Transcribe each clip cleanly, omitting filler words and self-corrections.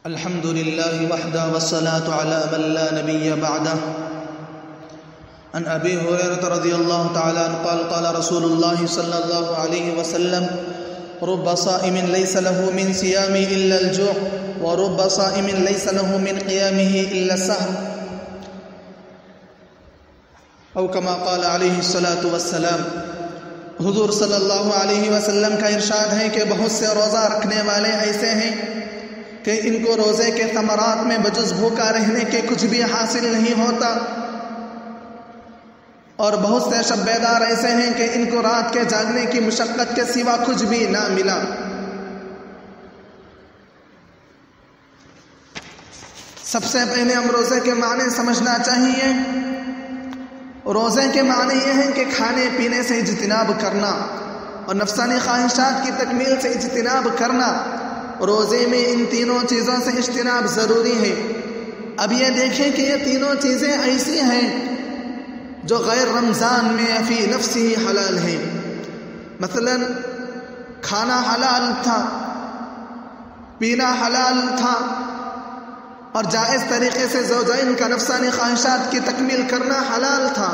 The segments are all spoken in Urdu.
الحمد لله وحده والصلاة على من لا نبي بعده. عن أبي هريرة رضي الله تعالى عنه قال قال رسول الله صلى الله عليه وسلم: رب صائم ليس له من صيامه إلا الجوع ورب صائم ليس له من قيامه إلا السهر، او كما قال علیہ الصلاۃ والسلام. حضور صلی اللہ علیہ وسلم کا ارشاد ہے کہ بہت سے روزہ رکھنے والے ایسے ہیں کہ ان کو روزے کے ثمرات میں بجز بھوکا رہنے کے کچھ بھی حاصل نہیں ہوتا، اور بہت سے شب بیدار ایسے ہیں کہ ان کو رات کے جاگنے کی مشقت کے سوا کچھ بھی نہ ملا. سب سے پہلے ہم روزے کے معنی سمجھنا چاہیے. روزے کے معنی یہ ہیں کہ کھانے پینے سے اجتناب کرنا اور نفسانی خواہشات کی تکمیل سے اجتناب کرنا. روزے میں ان تینوں چیزوں سے اجتناب ضروری ہے. اب یہ دیکھیں کہ یہ تینوں چیزیں ایسی ہیں جو غیر رمضان میں فی نفسی حلال ہیں. مثلا کھانا حلال تھا، پینا حلال تھا، اور جائز طریقے سے زوجین کا نفسانی خواہشات کی تکمیل کرنا حلال تھا.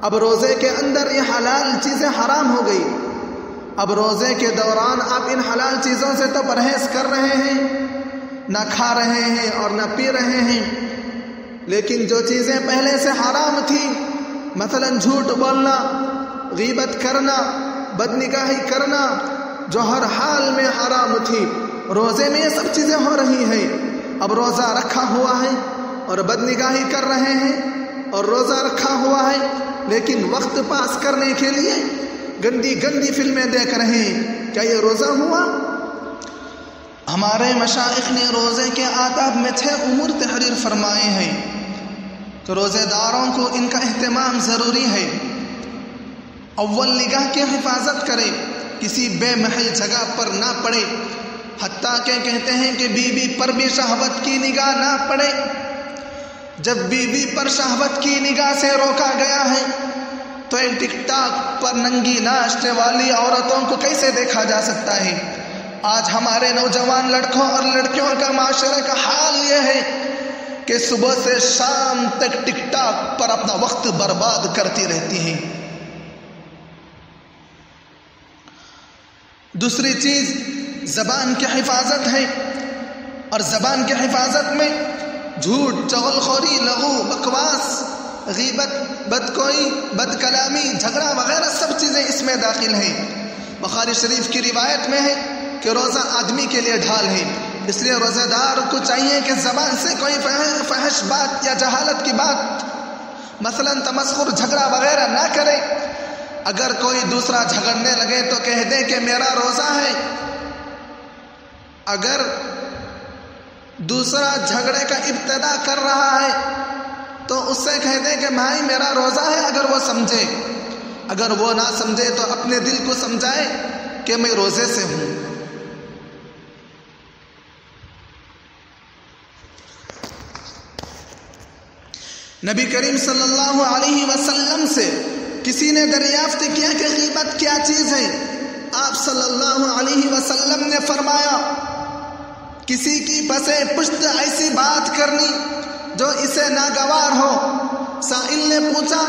اب روزے کے اندر یہ حلال چیزیں حرام ہو گئی. اب روزے کے دوران آپ ان حلال چیزوں سے تو پرہیز کر رہے ہیں، نہ کھا رہے ہیں اور نہ پی رہے ہیں، لیکن جو چیزیں پہلے سے حرام تھی، مثلا جھوٹ بولنا، غیبت کرنا، بدنگاہی کرنا، جو ہر حال میں حرام تھی، روزے میں یہ سب چیزیں ہو رہی ہیں. اب روزہ رکھا ہوا ہے اور بدنگاہی کر رہے ہیں، اور روزہ رکھا ہوا ہے لیکن وقت پاس کرنے کے لیے گندی گندی فلمیں دیکھ رہے ہیں. کیا یہ روزہ ہوا؟ ہمارے مشائخ نے روزے کے آداب میں 6 امور تحریر فرمائے ہیں کہ روزے داروں کو ان کا اہتمام ضروری ہے. اول، نگاہ کی حفاظت کرے، کسی بے محل جگہ پر نہ پڑے، حتیٰ کہ کہتے ہیں کہ بیوی پر بھی شہوت کی نگاہ نہ پڑے. جب بیوی پر شہوت کی نگاہ سے روکا گیا ہے تو ایک ٹک ٹاک پر ننگی ناشتے والی عورتوں کو کیسے دیکھا جا سکتا ہے؟ آج ہمارے نوجوان لڑکوں اور لڑکیوں کا معاشرے کا حال یہ ہے کہ صبح سے شام تک ٹک ٹاک پر اپنا وقت برباد کرتی رہتی ہیں. دوسری چیز زبان کی حفاظت ہے، اور زبان کی حفاظت میں جھوٹ، چغل خوری، لغو، بکواس، غیبت، بدکوئی، بد کلامی، جھگڑا وغیرہ سب چیزیں اس میں داخل ہیں. بخاری شریف کی روایت میں ہے کہ روزہ آدمی کے لیے ڈھال ہے، اس لیے روزہ دار کو چاہیے کہ زبان سے کوئی فحش بات یا جہالت کی بات، مثلا تمسخر، جھگڑا وغیرہ نہ کرے. اگر کوئی دوسرا جھگڑنے لگے تو کہہ دے کہ میرا روزہ ہے. اگر دوسرا جھگڑے کا ابتدا کر رہا ہے تو اس سے کہہ دے کہ بھائی میرا روزہ ہے، اگر وہ سمجھے. اگر وہ نہ سمجھے تو اپنے دل کو سمجھائے کہ میں روزے سے ہوں. نبی کریم صلی اللہ علیہ وسلم سے کسی نے دریافت کیا کہ غیبت کیا چیز ہے؟ آپ صلی اللہ علیہ وسلم نے فرمایا، کسی کی پسے پشت ایسی بات کرنی جو اسے ناگوار ہو. سائل نے پوچھا،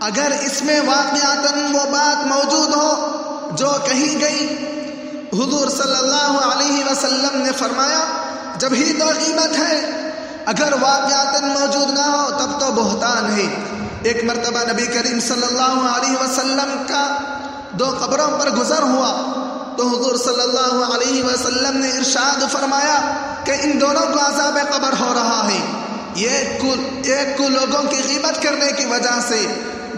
اگر اس میں واقعاتاً وہ بات موجود ہو جو کہی گئی؟ حضور صلی اللہ علیہ وسلم نے فرمایا، جب ہی تو غیبت ہے. اگر واقعاتاً موجود نہ ہو تب تو بہتان ہے. ایک مرتبہ نبی کریم صلی اللہ علیہ وسلم کا 2 قبروں پر گزر ہوا تو حضور صلی اللہ علیہ وسلم نے ارشاد فرمایا کہ ان دونوں کو عذاب قبر ہو رہا ہے. ایک کو لوگوں کی غیبت کرنے کی وجہ سے،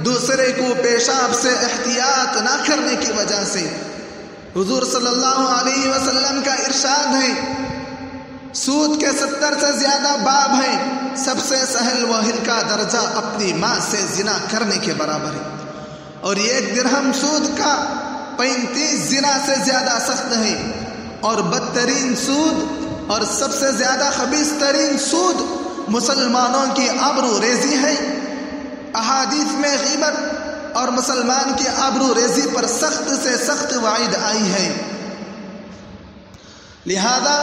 دوسرے کو پیشاب سے احتیاط نہ کرنے کی وجہ سے. حضور صلی اللہ علیہ وسلم کا ارشاد ہے، سود کے 70 سے زیادہ باب ہیں، سب سے سہل و ہلکا درجہ اپنی ماں سے زنا کرنے کے برابر ہے، اور 1 درہم سود کا 35 زنا سے زیادہ سخت ہے. اور بدترین سود اور سب سے زیادہ خبیث ترین سود مسلمانوں کی آبرو ریزی ہے. احادیث میں غیبت اور مسلمان کی آبرو ریزی پر سخت سے سخت وعید آئی ہے. لہذا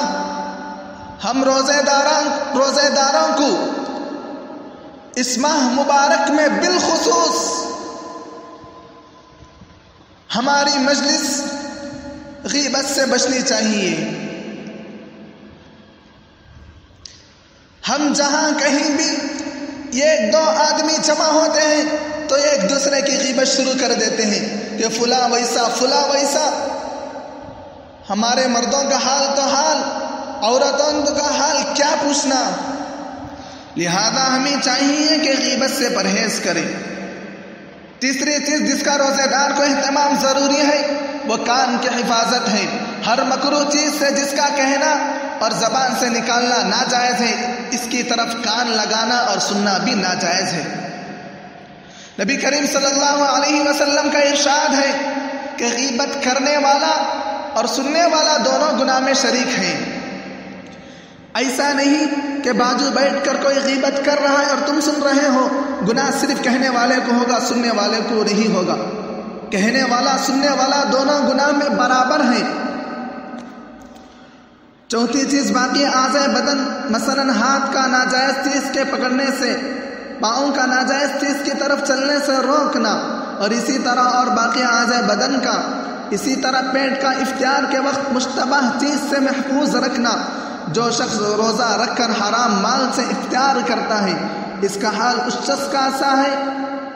ہم روزے داروں کو اس ماہ مبارک میں بالخصوص ہماری مجلس غیبت سے بچنی چاہیے۔ ہم جہاں کہیں بھی یہ دو آدمی جمع ہوتے ہیں تو ایک دوسرے کی غیبت شروع کر دیتے ہیں کہ فلاں ویسا فلاں ویسا۔ ہمارے مردوں کا حال تو حال، عورتوں کا حال کیا پوچھنا۔ لہذا ہمیں چاہیے کہ غیبت سے پرہیز کریں۔ تیسری چیز جس کا روزے دار کو اہتمام ضروری ہے وہ کان کی حفاظت ہے۔ ہر مکروہ چیز سے جس کا کہنا اور زبان سے نکالنا ناجائز ہے، اس کی طرف کان لگانا اور سننا بھی ناجائز ہے۔ نبی کریم صلی اللہ علیہ وسلم کا ارشاد ہے کہ غیبت کرنے والا اور سننے والا دونوں گناہ میں شریک ہیں۔ ایسا نہیں کہ بازو بیٹھ کر کوئی غیبت کر رہا ہے اور تم سن رہے ہو، گناہ صرف کہنے والے کو ہوگا، سننے والے کو نہیں ہوگا۔ کہنے والا سننے والا دونوں گناہ میں برابر ہیں۔ چوتھی چیز باقی اعضاء بدن، مثلا ہاتھ کا ناجائز چیز کے پکڑنے سے، پاؤں کا ناجائز چیز کی طرف چلنے سے روکنا، اور اسی طرح اور باقی اعضاء بدن کا، اسی طرح پیٹ کا افطار کے وقت مشتبہ چیز سے محفوظ رکھنا۔ جو شخص روزہ رکھ کر حرام مال سے افطار کرتا ہے، اس کا حال اس شخص کا ایسا ہے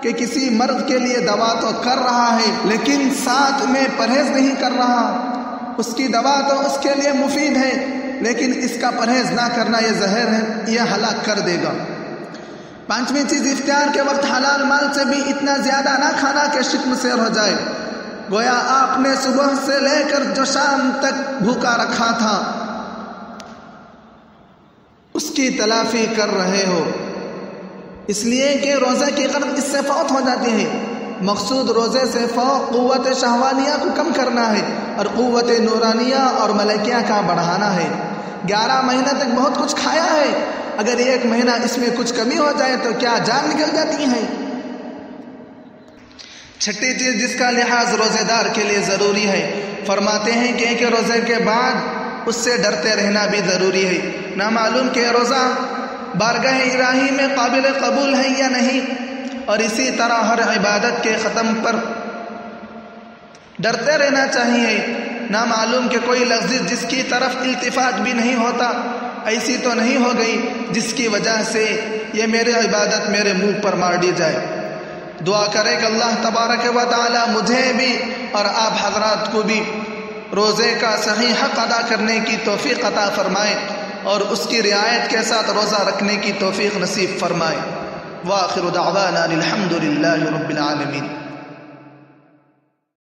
کہ کسی مرض کے لیے دوا تو کر رہا ہے لیکن ساتھ میں پرہیز نہیں کر رہا۔ اس کی دوا تو اس کے لیے مفید ہے لیکن اس کا پرہیز نہ کرنا یہ زہر ہے، یہ ہلاک کر دے گا۔ پانچویں چیز افطار کے وقت حلال مال سے بھی اتنا زیادہ نہ کھانا کہ شکم سیر ہو جائے، گویا آپ نے صبح سے لے کر جو شام تک بھوکا رکھا تھا اس کی تلافی کر رہے ہو، اس لیے کہ روزہ کی قدر اس سے فوت ہو جاتی ہے۔ مقصود روزے سے فوق قوت شہوانیہ کو کم کرنا ہے اور قوت نورانیہ اور ملکیہ کا بڑھانا ہے۔ 11 مہینہ تک بہت کچھ کھایا ہے، اگر ایک مہینہ اس میں کچھ کمی ہو جائے تو کیا جان نکل جاتی ہے۔ چھٹی چیز جس کا لحاظ روزے دار کے لیے ضروری ہے، فرماتے ہیں کہ ایک روزے کے بعد اس سے ڈرتے رہنا بھی ضروری ہے۔ نہ معلوم کہ روزہ بارگاہ الہی میں قابل قبول ہے یا نہیں، اور اسی طرح ہر عبادت کے ختم پر ڈرتے رہنا چاہیے۔ نہ معلوم کہ کوئی لفظ جس کی طرف التفات بھی نہیں ہوتا، ایسی تو نہیں ہو گئی جس کی وجہ سے یہ میری عبادت میرے منہ پر مار دی جائے۔ دعا کرے کہ اللہ تبارک و تعالی مجھے بھی اور آپ حضرات کو بھی روزے کا صحیح حق ادا کرنے کی توفیق عطا فرمائے اور اس کی رعایت کے ساتھ روزہ رکھنے کی توفیق نصیب فرمائے۔ وآخر دعوانا الحمد للہ رب العالمین۔